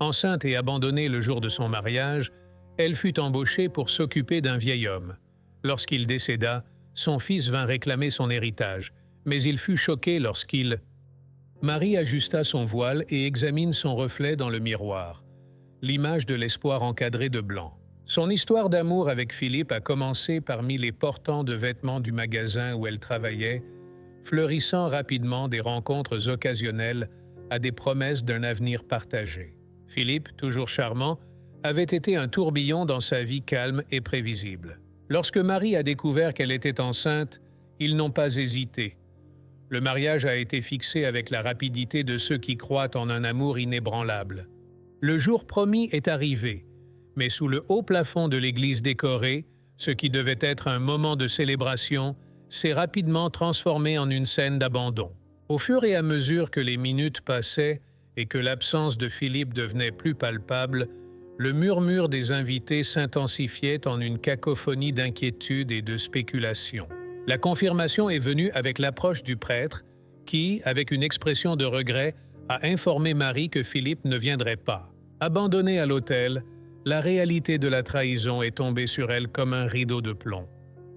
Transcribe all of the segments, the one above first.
Enceinte et abandonnée le jour de son mariage, elle fut embauchée pour s'occuper d'un vieil homme. Lorsqu'il décéda, son fils vint réclamer son héritage, mais il fut choqué lorsqu'il... Marie ajusta son voile et examine son reflet dans le miroir, l'image de l'espoir encadré de blanc. Son histoire d'amour avec Philippe a commencé parmi les portants de vêtements du magasin où elle travaillait, fleurissant rapidement des rencontres occasionnelles à des promesses d'un avenir partagé. Philippe, toujours charmant, avait été un tourbillon dans sa vie calme et prévisible. Lorsque Marie a découvert qu'elle était enceinte, ils n'ont pas hésité. Le mariage a été fixé avec la rapidité de ceux qui croient en un amour inébranlable. Le jour promis est arrivé, mais sous le haut plafond de l'église décorée, ce qui devait être un moment de célébration s'est rapidement transformé en une scène d'abandon. Au fur et à mesure que les minutes passaient et que l'absence de Philippe devenait plus palpable, le murmure des invités s'intensifiait en une cacophonie d'inquiétude et de spéculation. La confirmation est venue avec l'approche du prêtre qui, avec une expression de regret, a informé Marie que Philippe ne viendrait pas. Abandonnée à l'autel, la réalité de la trahison est tombée sur elle comme un rideau de plomb.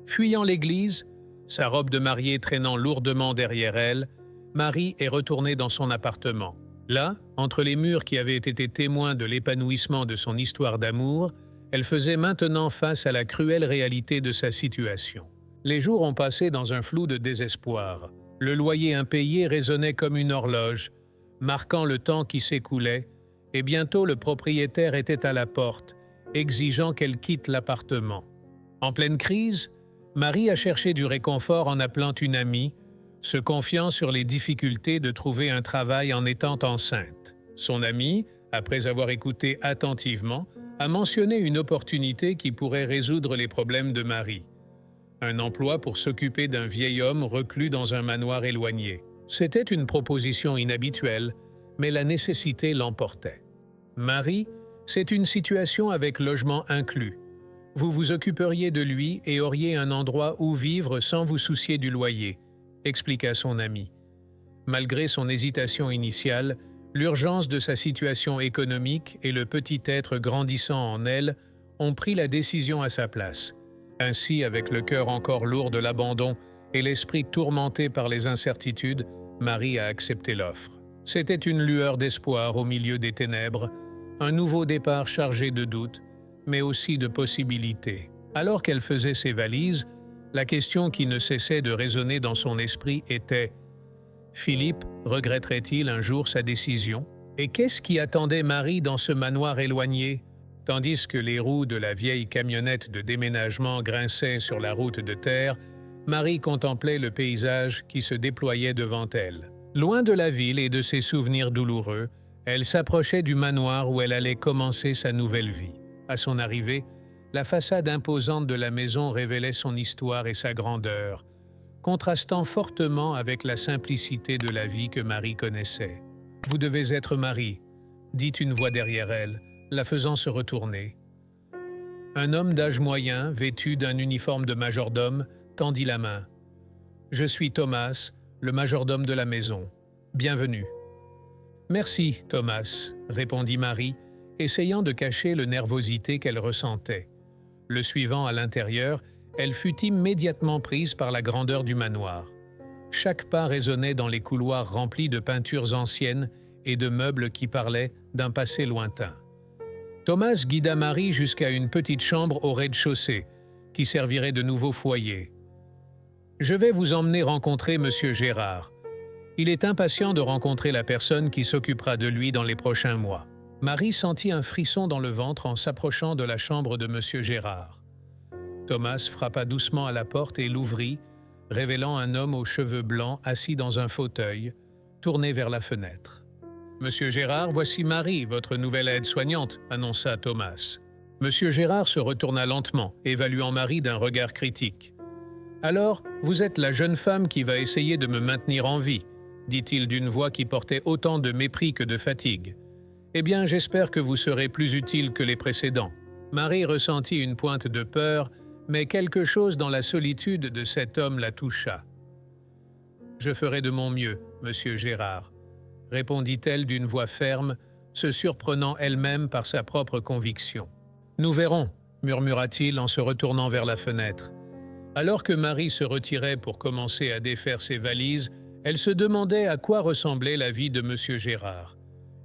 Fuyant l'église, sa robe de mariée traînant lourdement derrière elle, Marie est retournée dans son appartement. Là, entre les murs qui avaient été témoins de l'épanouissement de son histoire d'amour, elle faisait maintenant face à la cruelle réalité de sa situation. Les jours ont passé dans un flou de désespoir. Le loyer impayé résonnait comme une horloge, marquant le temps qui s'écoulait, et bientôt le propriétaire était à la porte, exigeant qu'elle quitte l'appartement. En pleine crise, Marie a cherché du réconfort en appelant une amie, se confiant sur les difficultés de trouver un travail en étant enceinte. Son amie, après avoir écouté attentivement, a mentionné une opportunité qui pourrait résoudre les problèmes de Marie. Un emploi pour s'occuper d'un vieil homme reclus dans un manoir éloigné. C'était une proposition inhabituelle, mais la nécessité l'emportait. Marie, c'est une situation avec logement inclus. Vous vous occuperiez de lui et auriez un endroit où vivre sans vous soucier du loyer, expliqua son ami. Malgré son hésitation initiale, l'urgence de sa situation économique et le petit être grandissant en elle ont pris la décision à sa place. Ainsi, avec le cœur encore lourd de l'abandon et l'esprit tourmenté par les incertitudes, Marie a accepté l'offre. C'était une lueur d'espoir au milieu des ténèbres, un nouveau départ chargé de doutes, mais aussi de possibilités. Alors qu'elle faisait ses valises, la question qui ne cessait de résonner dans son esprit était « Philippe regretterait-il un jour sa décision ?» Et qu'est-ce qui attendait Marie dans ce manoir éloigné? Tandis que les roues de la vieille camionnette de déménagement grinçaient sur la route de terre, Marie contemplait le paysage qui se déployait devant elle. Loin de la ville et de ses souvenirs douloureux, elle s'approchait du manoir où elle allait commencer sa nouvelle vie. À son arrivée, la façade imposante de la maison révélait son histoire et sa grandeur, contrastant fortement avec la simplicité de la vie que Marie connaissait. « Vous devez être Marie », dit une voix derrière elle, la faisant se retourner. Un homme d'âge moyen, vêtu d'un uniforme de majordome, tendit la main. « Je suis Thomas, le majordome de la maison. Bienvenue. » « Merci, Thomas, » répondit Marie, essayant de cacher le nervosité qu'elle ressentait. Le suivant à l'intérieur, elle fut immédiatement prise par la grandeur du manoir. Chaque pas résonnait dans les couloirs remplis de peintures anciennes et de meubles qui parlaient d'un passé lointain. Thomas guida Marie jusqu'à une petite chambre au rez-de-chaussée, qui servirait de nouveau foyer. « Je vais vous emmener rencontrer Monsieur Gérard. Il est impatient de rencontrer la personne qui s'occupera de lui dans les prochains mois. » Marie sentit un frisson dans le ventre en s'approchant de la chambre de Monsieur Gérard. Thomas frappa doucement à la porte et l'ouvrit, révélant un homme aux cheveux blancs assis dans un fauteuil, tourné vers la fenêtre. « Monsieur Gérard, voici Marie, votre nouvelle aide-soignante, » annonça Thomas. Monsieur Gérard se retourna lentement, évaluant Marie d'un regard critique. « Alors, vous êtes la jeune femme qui va essayer de me maintenir en vie, » dit-il d'une voix qui portait autant de mépris que de fatigue. « Eh bien, j'espère que vous serez plus utile que les précédents. » Marie ressentit une pointe de peur, mais quelque chose dans la solitude de cet homme la toucha. « Je ferai de mon mieux, Monsieur Gérard, » répondit-elle d'une voix ferme, se surprenant elle-même par sa propre conviction. « Nous verrons », murmura-t-il en se retournant vers la fenêtre. Alors que Marie se retirait pour commencer à défaire ses valises, elle se demandait à quoi ressemblait la vie de M. Gérard.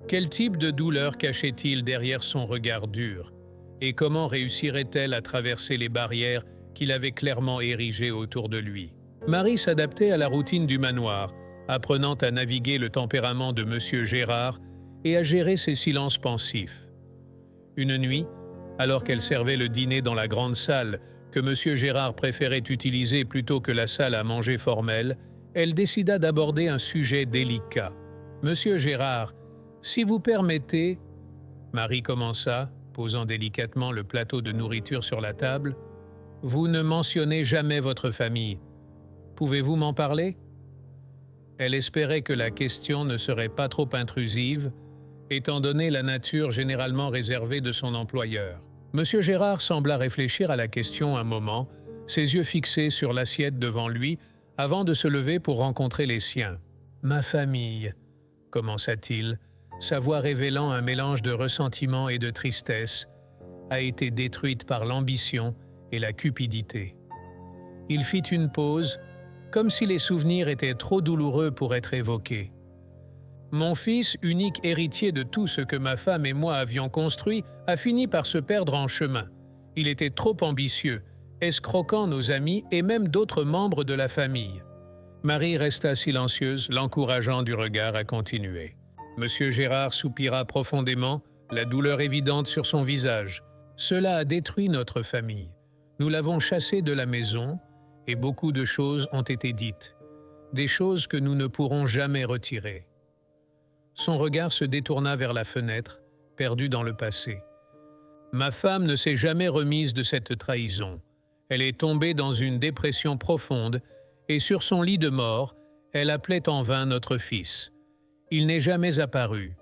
Quel type de douleur cachait-il derrière son regard dur? Et comment réussirait-elle à traverser les barrières qu'il avait clairement érigées autour de lui? Marie s'adaptait à la routine du manoir, apprenant à naviguer le tempérament de M. Gérard et à gérer ses silences pensifs. Une nuit, alors qu'elle servait le dîner dans la grande salle que M. Gérard préférait utiliser plutôt que la salle à manger formelle, elle décida d'aborder un sujet délicat. « Monsieur Gérard, si vous permettez… » Marie commença, posant délicatement le plateau de nourriture sur la table. « Vous ne mentionnez jamais votre famille. Pouvez-vous m'en parler ?» Elle espérait que la question ne serait pas trop intrusive, étant donné la nature généralement réservée de son employeur. Monsieur Gérard sembla réfléchir à la question un moment, ses yeux fixés sur l'assiette devant lui, avant de se lever pour rencontrer les siens. « Ma famille », commença-t-il, sa voix révélant un mélange de ressentiment et de tristesse, a été détruite par l'ambition et la cupidité. Il fit une pause, comme si les souvenirs étaient trop douloureux pour être évoqués. Mon fils, unique héritier de tout ce que ma femme et moi avions construit, a fini par se perdre en chemin. Il était trop ambitieux, escroquant nos amis et même d'autres membres de la famille. Marie resta silencieuse, l'encourageant du regard à continuer. Monsieur Gérard soupira profondément, la douleur évidente sur son visage. Cela a détruit notre famille. Nous l'avons chassé de la maison et beaucoup de choses ont été dites. Des choses que nous ne pourrons jamais retirer. Son regard se détourna vers la fenêtre, perdu dans le passé. Ma femme ne s'est jamais remise de cette trahison. Elle est tombée dans une dépression profonde et sur son lit de mort, elle appelait en vain notre fils. Il n'est jamais apparu.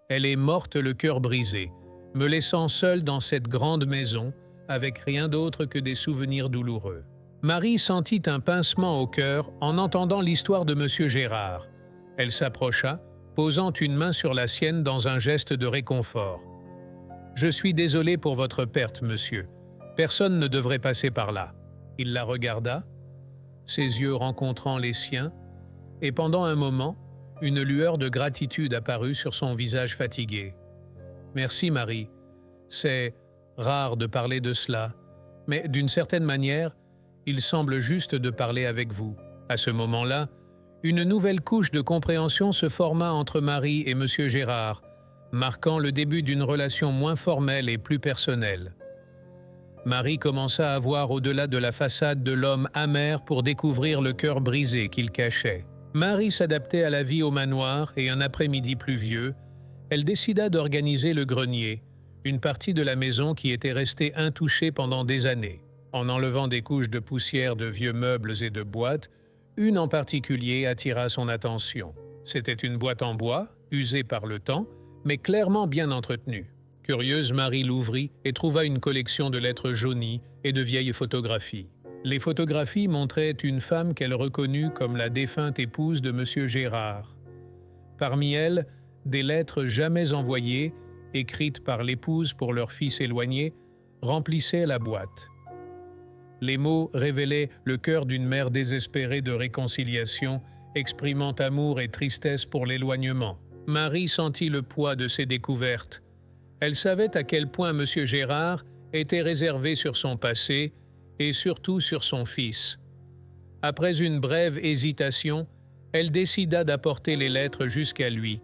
Elle est morte le cœur brisé, me laissant seule dans cette grande maison, avec rien d'autre que des souvenirs douloureux. Marie sentit un pincement au cœur en entendant l'histoire de M. Gérard. Elle s'approcha, posant une main sur la sienne dans un geste de réconfort. « Je suis désolé pour votre perte, monsieur. Personne ne devrait passer par là. » Il la regarda, ses yeux rencontrant les siens, et pendant un moment, une lueur de gratitude apparut sur son visage fatigué. « Merci, Marie. C'est rare de parler de cela, mais d'une certaine manière, il semble juste de parler avec vous. » À ce moment-là, une nouvelle couche de compréhension se forma entre Marie et M. Gérard, marquant le début d'une relation moins formelle et plus personnelle. Marie commença à voir au-delà de la façade de l'homme amer pour découvrir le cœur brisé qu'il cachait. Marie s'adaptait à la vie au manoir et un après-midi pluvieux, elle décida d'organiser le grenier, une partie de la maison qui était restée intouchée pendant des années. En enlevant des couches de poussière de vieux meubles et de boîtes, une en particulier attira son attention. C'était une boîte en bois, usée par le temps, mais clairement bien entretenue. Curieuse, Marie l'ouvrit et trouva une collection de lettres jaunies et de vieilles photographies. Les photographies montraient une femme qu'elle reconnut comme la défunte épouse de M. Gérard. Parmi elles, des lettres jamais envoyées, écrites par l'épouse pour leur fils éloigné, remplissaient la boîte. Les mots révélaient le cœur d'une mère désespérée de réconciliation, exprimant amour et tristesse pour l'éloignement. Marie sentit le poids de ces découvertes. Elle savait à quel point M. Gérard était réservé sur son passé et surtout sur son fils. Après une brève hésitation, elle décida d'apporter les lettres jusqu'à lui,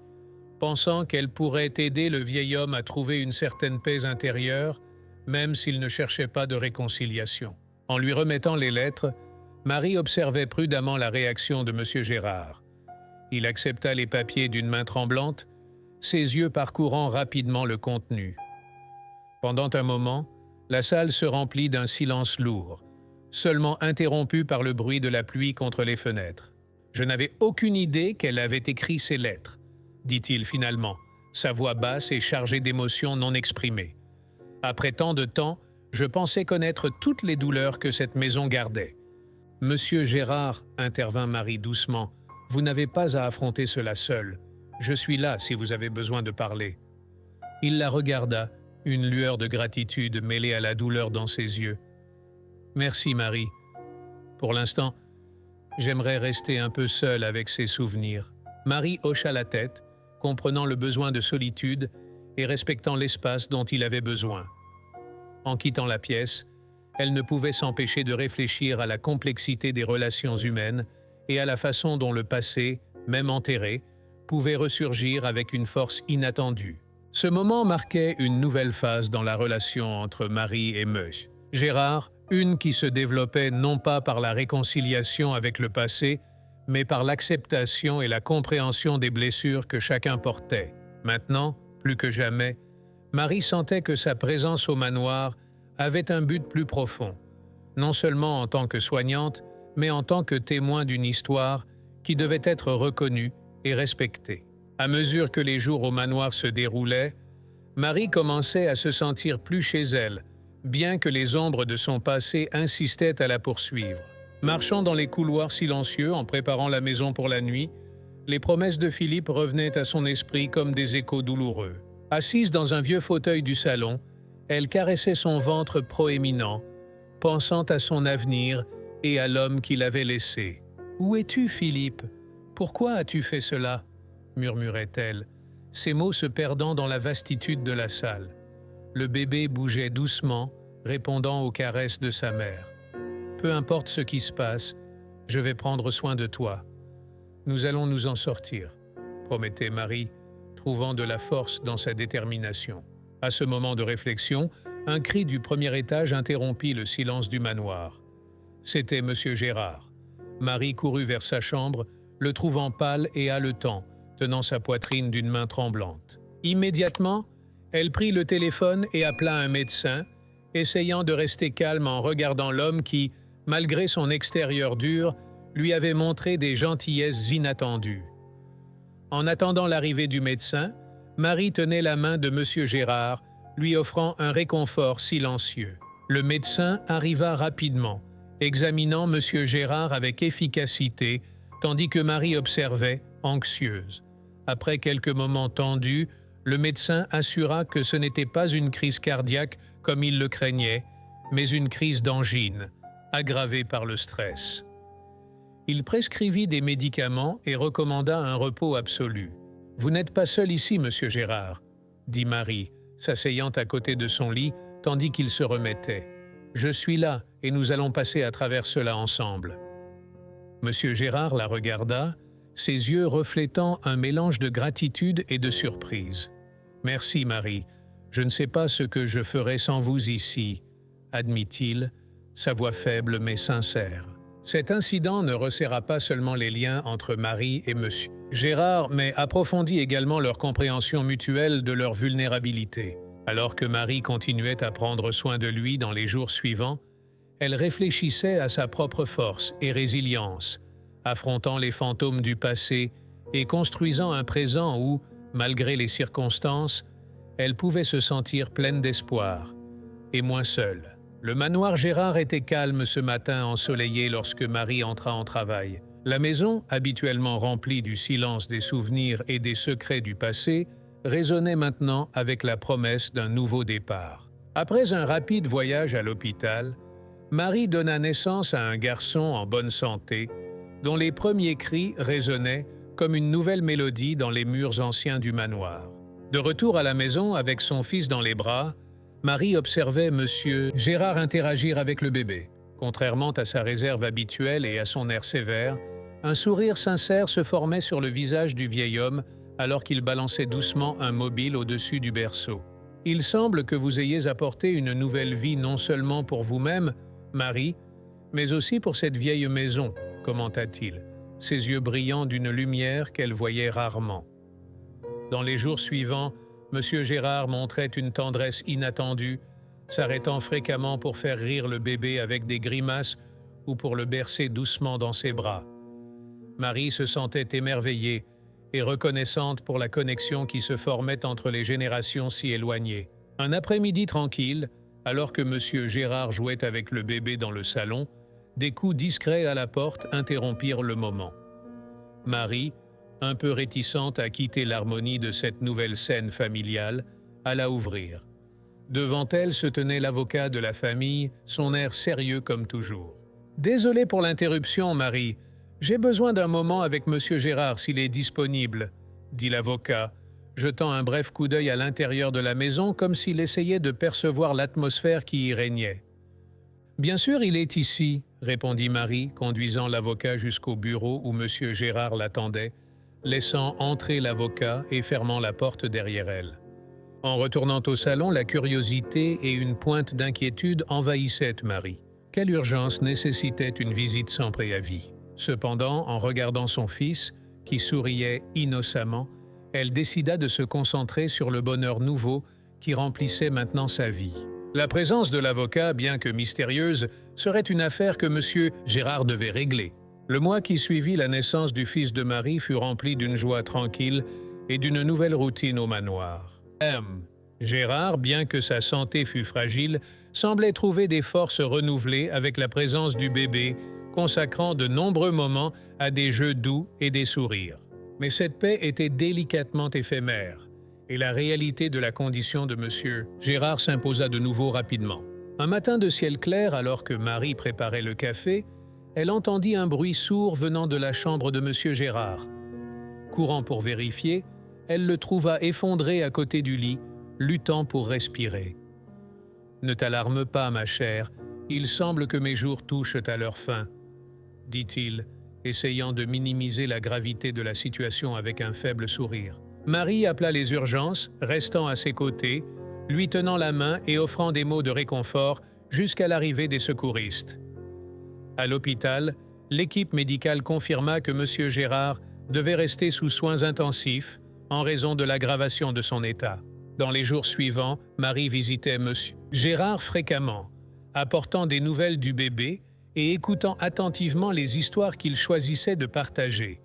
pensant qu'elle pourrait aider le vieil homme à trouver une certaine paix intérieure, même s'il ne cherchait pas de réconciliation. En lui remettant les lettres, Marie observait prudemment la réaction de M. Gérard. Il accepta les papiers d'une main tremblante, ses yeux parcourant rapidement le contenu. Pendant un moment, la salle se remplit d'un silence lourd, seulement interrompu par le bruit de la pluie contre les fenêtres. « Je n'avais aucune idée qu'elle avait écrit ces lettres », dit-il finalement, sa voix basse et chargée d'émotions non exprimées. « Après tant de temps, je pensais connaître toutes les douleurs que cette maison gardait. »« Monsieur Gérard, » intervint Marie doucement, « vous n'avez pas à affronter cela seul. Je suis là si vous avez besoin de parler. » Il la regarda, une lueur de gratitude mêlée à la douleur dans ses yeux. « Merci, Marie. Pour l'instant, j'aimerais rester un peu seule avec ces souvenirs. » Marie hocha la tête, comprenant le besoin de solitude et respectant l'espace dont il avait besoin. En quittant la pièce, elle ne pouvait s'empêcher de réfléchir à la complexité des relations humaines et à la façon dont le passé, même enterré, pouvait ressurgir avec une force inattendue. Ce moment marquait une nouvelle phase dans la relation entre Marie et Monsieur Gérard, une qui se développait non pas par la réconciliation avec le passé, mais par l'acceptation et la compréhension des blessures que chacun portait. Maintenant, plus que jamais, Marie sentait que sa présence au manoir avait un but plus profond, non seulement en tant que soignante, mais en tant que témoin d'une histoire qui devait être reconnue et respectée. À mesure que les jours au manoir se déroulaient, Marie commençait à se sentir plus chez elle, bien que les ombres de son passé insistaient à la poursuivre. Marchant dans les couloirs silencieux en préparant la maison pour la nuit, les promesses de Philippe revenaient à son esprit comme des échos douloureux. Assise dans un vieux fauteuil du salon, elle caressait son ventre proéminent, pensant à son avenir et à l'homme qui l'avait laissé. « Où es-tu, Philippe? Pourquoi as-tu fait cela ?» murmurait-elle, ses mots se perdant dans la vastitude de la salle. Le bébé bougeait doucement, répondant aux caresses de sa mère. « Peu importe ce qui se passe, je vais prendre soin de toi. Nous allons nous en sortir, » promettait Marie, trouvant de la force dans sa détermination. À ce moment de réflexion, un cri du premier étage interrompit le silence du manoir. C'était Monsieur Gérard. Marie courut vers sa chambre, le trouvant pâle et haletant, tenant sa poitrine d'une main tremblante. Immédiatement, elle prit le téléphone et appela un médecin, essayant de rester calme en regardant l'homme qui, malgré son extérieur dur, lui avait montré des gentillesses inattendues. En attendant l'arrivée du médecin, Marie tenait la main de Monsieur Gérard, lui offrant un réconfort silencieux. Le médecin arriva rapidement, examinant Monsieur Gérard avec efficacité, tandis que Marie observait, anxieuse. Après quelques moments tendus, le médecin assura que ce n'était pas une crise cardiaque comme il le craignait, mais une crise d'angine, aggravée par le stress. Il prescrivit des médicaments et recommanda un repos absolu. « Vous n'êtes pas seul ici, Monsieur Gérard, » dit Marie, s'asseyant à côté de son lit tandis qu'il se remettait. « Je suis là et nous allons passer à travers cela ensemble. » Monsieur Gérard la regarda, ses yeux reflétant un mélange de gratitude et de surprise. « Merci, Marie. Je ne sais pas ce que je ferais sans vous ici, » admit-il, sa voix faible mais sincère. Cet incident ne resserra pas seulement les liens entre Marie et Monsieur Gérard, mais approfondit également leur compréhension mutuelle de leur vulnérabilité. Alors que Marie continuait à prendre soin de lui dans les jours suivants, elle réfléchissait à sa propre force et résilience, affrontant les fantômes du passé et construisant un présent où, malgré les circonstances, elle pouvait se sentir pleine d'espoir et moins seule. Le manoir Gérard était calme ce matin ensoleillé lorsque Marie entra en travail. La maison, habituellement remplie du silence des souvenirs et des secrets du passé, résonnait maintenant avec la promesse d'un nouveau départ. Après un rapide voyage à l'hôpital, Marie donna naissance à un garçon en bonne santé, dont les premiers cris résonnaient comme une nouvelle mélodie dans les murs anciens du manoir. De retour à la maison avec son fils dans les bras, Marie observait Monsieur Gérard interagir avec le bébé. Contrairement à sa réserve habituelle et à son air sévère, un sourire sincère se formait sur le visage du vieil homme alors qu'il balançait doucement un mobile au-dessus du berceau. « Il semble que vous ayez apporté une nouvelle vie non seulement pour vous-même, Marie, mais aussi pour cette vieille maison, » commenta-t-il, ses yeux brillant d'une lumière qu'elle voyait rarement. Dans les jours suivants, Monsieur Gérard montrait une tendresse inattendue, s'arrêtant fréquemment pour faire rire le bébé avec des grimaces ou pour le bercer doucement dans ses bras. Marie se sentait émerveillée et reconnaissante pour la connexion qui se formait entre les générations si éloignées. Un après-midi tranquille, alors que Monsieur Gérard jouait avec le bébé dans le salon, des coups discrets à la porte interrompirent le moment. Marie, un peu réticente à quitter l'harmonie de cette nouvelle scène familiale, alla ouvrir. Devant elle se tenait l'avocat de la famille, son air sérieux comme toujours. « Désolé pour l'interruption, Marie. J'ai besoin d'un moment avec Monsieur Gérard s'il est disponible, » dit l'avocat, jetant un bref coup d'œil à l'intérieur de la maison comme s'il essayait de percevoir l'atmosphère qui y régnait. « Bien sûr, il est ici, » répondit Marie, conduisant l'avocat jusqu'au bureau où Monsieur Gérard l'attendait, laissant entrer l'avocat et fermant la porte derrière elle. En retournant au salon, la curiosité et une pointe d'inquiétude envahissaient Marie. Quelle urgence nécessitait une visite sans préavis? Cependant, en regardant son fils, qui souriait innocemment, elle décida de se concentrer sur le bonheur nouveau qui remplissait maintenant sa vie. La présence de l'avocat, bien que mystérieuse, serait une affaire que M. Gérard devait régler. Le mois qui suivit la naissance du fils de Marie fut rempli d'une joie tranquille et d'une nouvelle routine au manoir. Gérard, bien que sa santé fût fragile, semblait trouver des forces renouvelées avec la présence du bébé, consacrant de nombreux moments à des jeux doux et des sourires. Mais cette paix était délicatement éphémère, et la réalité de la condition de M. Gérard s'imposa de nouveau rapidement. Un matin de ciel clair, alors que Marie préparait le café, elle entendit un bruit sourd venant de la chambre de M. Gérard. Courant pour vérifier, elle le trouva effondré à côté du lit, luttant pour respirer. « Ne t'alarme pas, ma chère, il semble que mes jours touchent à leur fin, » dit-il, essayant de minimiser la gravité de la situation avec un faible sourire. Marie appela les urgences, restant à ses côtés, lui tenant la main et offrant des mots de réconfort jusqu'à l'arrivée des secouristes. À l'hôpital, l'équipe médicale confirma que M. Gérard devait rester sous soins intensifs en raison de l'aggravation de son état. Dans les jours suivants, Marie visitait M. Gérard fréquemment, apportant des nouvelles du bébé et écoutant attentivement les histoires qu'il choisissait de partager.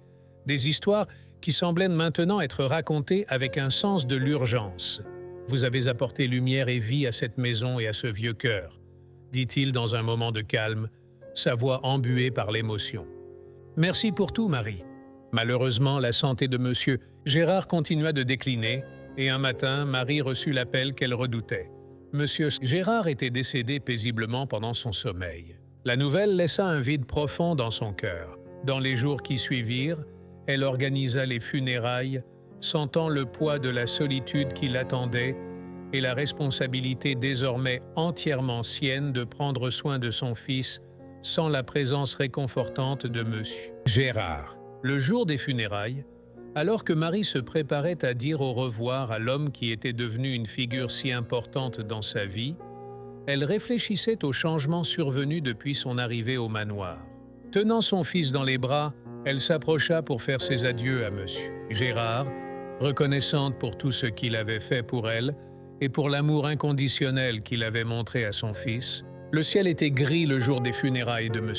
Des histoires qui semblaient maintenant être racontées avec un sens de l'urgence. « Vous avez apporté lumière et vie à cette maison et à ce vieux cœur, » dit-il dans un moment de calme, sa voix embuée par l'émotion. « Merci pour tout, Marie. » Malheureusement, la santé de M. Gérard continua de décliner et un matin, Marie reçut l'appel qu'elle redoutait. M. Gérard était décédé paisiblement pendant son sommeil. La nouvelle laissa un vide profond dans son cœur. Dans les jours qui suivirent, elle organisa les funérailles, sentant le poids de la solitude qui l'attendait et la responsabilité désormais entièrement sienne de prendre soin de son fils sans la présence réconfortante de M. Gérard. Le jour des funérailles, alors que Marie se préparait à dire au revoir à l'homme qui était devenu une figure si importante dans sa vie, elle réfléchissait aux changements survenus depuis son arrivée au manoir. Tenant son fils dans les bras, elle s'approcha pour faire ses adieux à M. Gérard, reconnaissante pour tout ce qu'il avait fait pour elle et pour l'amour inconditionnel qu'il avait montré à son fils. Le ciel était gris le jour des funérailles de M.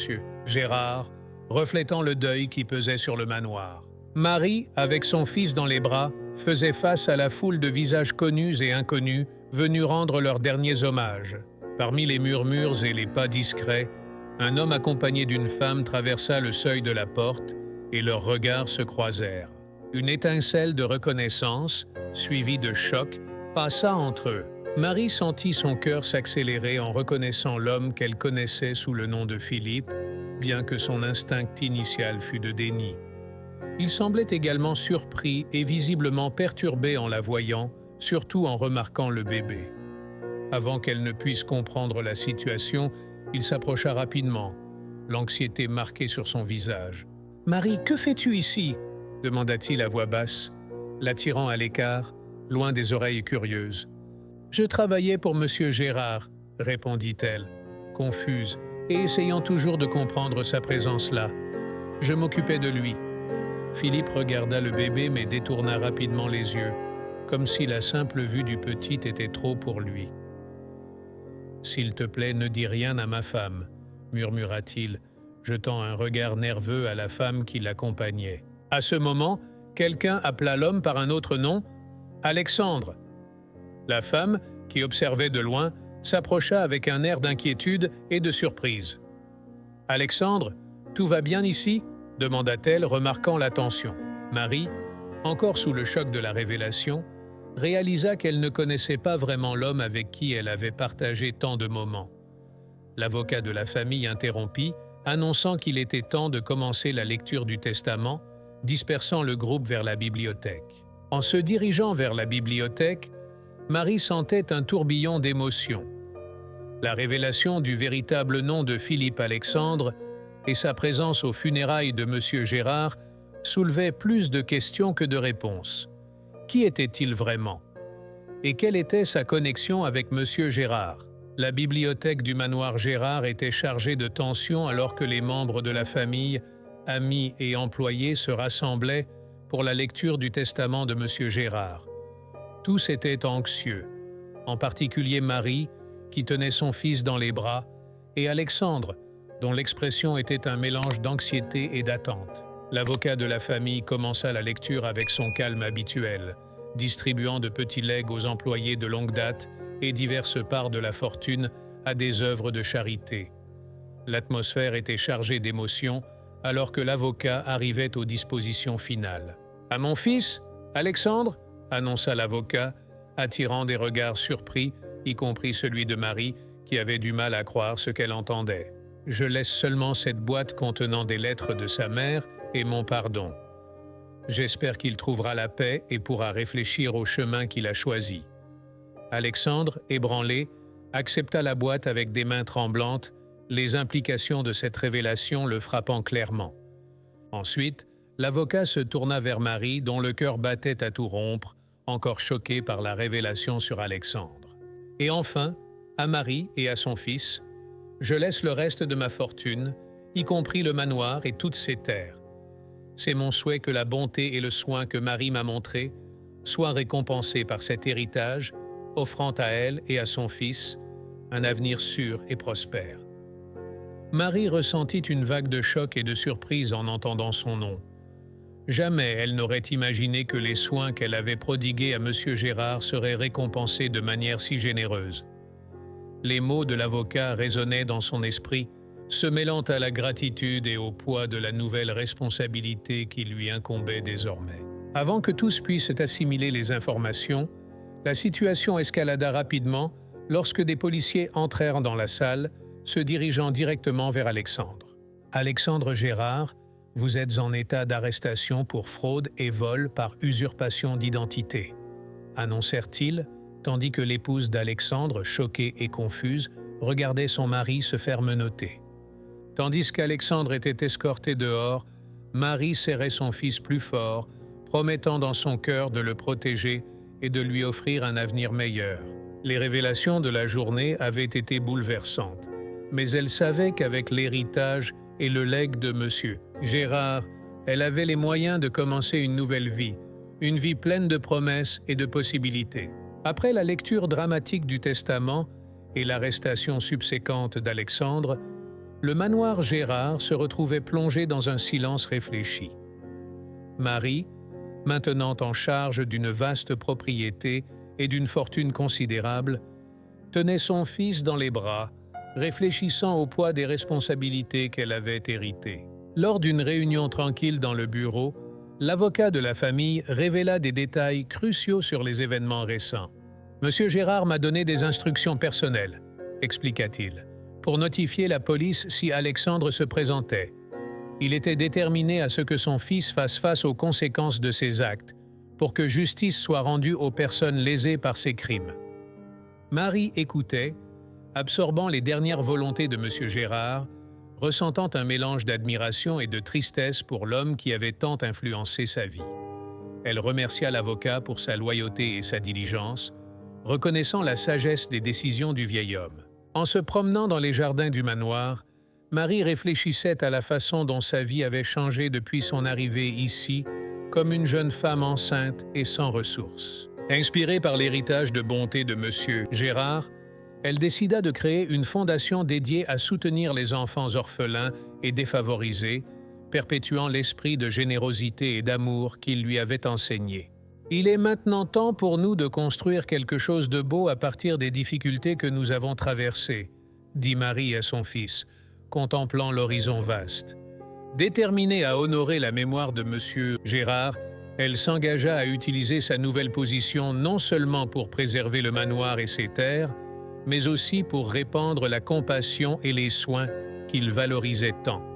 Gérard, reflétant le deuil qui pesait sur le manoir. Marie, avec son fils dans les bras, faisait face à la foule de visages connus et inconnus venus rendre leurs derniers hommages. Parmi les murmures et les pas discrets, un homme accompagné d'une femme traversa le seuil de la porte et leurs regards se croisèrent. Une étincelle de reconnaissance, suivie de choc, passa entre eux. Marie sentit son cœur s'accélérer en reconnaissant l'homme qu'elle connaissait sous le nom de Philippe, bien que son instinct initial fût de déni. Il semblait également surpris et visiblement perturbé en la voyant, surtout en remarquant le bébé. Avant qu'elle ne puisse comprendre la situation, il s'approcha rapidement, l'anxiété marquée sur son visage. « Marie, que fais-tu ici ?» demanda-t-il à voix basse, l'attirant à l'écart, loin des oreilles curieuses. « Je travaillais pour M. Gérard, » répondit-elle, confuse, et essayant toujours de comprendre sa présence là. « Je m'occupais de lui. » Philippe regarda le bébé mais détourna rapidement les yeux, comme si la simple vue du petit était trop pour lui. « S'il te plaît, ne dis rien à ma femme, » murmura-t-il, jetant un regard nerveux à la femme qui l'accompagnait. À ce moment, quelqu'un appela l'homme par un autre nom, « Alexandre !» La femme, qui observait de loin, s'approcha avec un air d'inquiétude et de surprise. « Alexandre, tout va bien ici ?» demanda-t-elle, remarquant la tension. Marie, encore sous le choc de la révélation, réalisa qu'elle ne connaissait pas vraiment l'homme avec qui elle avait partagé tant de moments. L'avocat de la famille interrompit, annonçant qu'il était temps de commencer la lecture du testament, dispersant le groupe vers la bibliothèque. En se dirigeant vers la bibliothèque, Marie sentait un tourbillon d'émotions. La révélation du véritable nom de Philippe Alexandre et sa présence aux funérailles de M. Gérard soulevaient plus de questions que de réponses. Qui était-il vraiment? Et quelle était sa connexion avec M. Gérard? La bibliothèque du manoir Gérard était chargée de tension alors que les membres de la famille, amis et employés se rassemblaient pour la lecture du testament de M. Gérard. Tous étaient anxieux, en particulier Marie, qui tenait son fils dans les bras, et Alexandre, dont l'expression était un mélange d'anxiété et d'attente. L'avocat de la famille commença la lecture avec son calme habituel, distribuant de petits legs aux employés de longue date et diverses parts de la fortune à des œuvres de charité. L'atmosphère était chargée d'émotions alors que l'avocat arrivait aux dispositions finales. « À mon fils, Alexandre ?» annonça l'avocat, attirant des regards surpris, y compris celui de Marie, qui avait du mal à croire ce qu'elle entendait. « Je laisse seulement cette boîte contenant des lettres de sa mère et mon pardon. J'espère qu'il trouvera la paix et pourra réfléchir au chemin qu'il a choisi. » Alexandre, ébranlé, accepta la boîte avec des mains tremblantes, les implications de cette révélation le frappant clairement. Ensuite, l'avocat se tourna vers Marie, dont le cœur battait à tout rompre, encore choquée par la révélation sur Alexandre. Et enfin, à Marie et à son fils, « Je laisse le reste de ma fortune, y compris le manoir et toutes ses terres. C'est mon souhait que la bonté et le soin que Marie m'a montrés soient récompensés par cet héritage, offrant à elle et à son fils un avenir sûr et prospère. » Marie ressentit une vague de choc et de surprise en entendant son nom. Jamais elle n'aurait imaginé que les soins qu'elle avait prodigués à M. Gérard seraient récompensés de manière si généreuse. Les mots de l'avocat résonnaient dans son esprit, se mêlant à la gratitude et au poids de la nouvelle responsabilité qui lui incombait désormais. Avant que tous puissent assimiler les informations, la situation escalada rapidement lorsque des policiers entrèrent dans la salle, se dirigeant directement vers Alexandre. « Alexandre Gérard, vous êtes en état d'arrestation pour fraude et vol par usurpation d'identité, » annoncèrent-ils, tandis que l'épouse d'Alexandre, choquée et confuse, regardait son mari se faire menotter. Tandis qu'Alexandre était escorté dehors, Marie serrait son fils plus fort, promettant dans son cœur de le protéger et de lui offrir un avenir meilleur. Les révélations de la journée avaient été bouleversantes, mais elle savait qu'avec l'héritage et le legs de M. Gérard, elle avait les moyens de commencer une nouvelle vie, une vie pleine de promesses et de possibilités. Après la lecture dramatique du testament et l'arrestation subséquente d'Alexandre, le manoir Gérard se retrouvait plongé dans un silence réfléchi. Marie, maintenant en charge d'une vaste propriété et d'une fortune considérable, tenait son fils dans les bras, réfléchissant au poids des responsabilités qu'elle avait héritées. Lors d'une réunion tranquille dans le bureau, l'avocat de la famille révéla des détails cruciaux sur les événements récents. « Monsieur Gérard m'a donné des instructions personnelles, » expliqua-t-il, « pour notifier la police si Alexandre se présentait. Il était déterminé à ce que son fils fasse face aux conséquences de ses actes, pour que justice soit rendue aux personnes lésées par ces crimes. » Marie écoutait, absorbant les dernières volontés de M. Gérard, ressentant un mélange d'admiration et de tristesse pour l'homme qui avait tant influencé sa vie. Elle remercia l'avocat pour sa loyauté et sa diligence, reconnaissant la sagesse des décisions du vieil homme. En se promenant dans les jardins du manoir, Marie réfléchissait à la façon dont sa vie avait changé depuis son arrivée ici, comme une jeune femme enceinte et sans ressources. Inspirée par l'héritage de bonté de M. Gérard, elle décida de créer une fondation dédiée à soutenir les enfants orphelins et défavorisés, perpétuant l'esprit de générosité et d'amour qu'il lui avait enseigné. « Il est maintenant temps pour nous de construire quelque chose de beau à partir des difficultés que nous avons traversées, » dit Marie à son fils, contemplant l'horizon vaste. Déterminée à honorer la mémoire de M. Gérard, Elle s'engagea à utiliser sa nouvelle position non seulement pour préserver le manoir et ses terres, mais aussi pour répandre la compassion et les soins qu'il valorisait tant.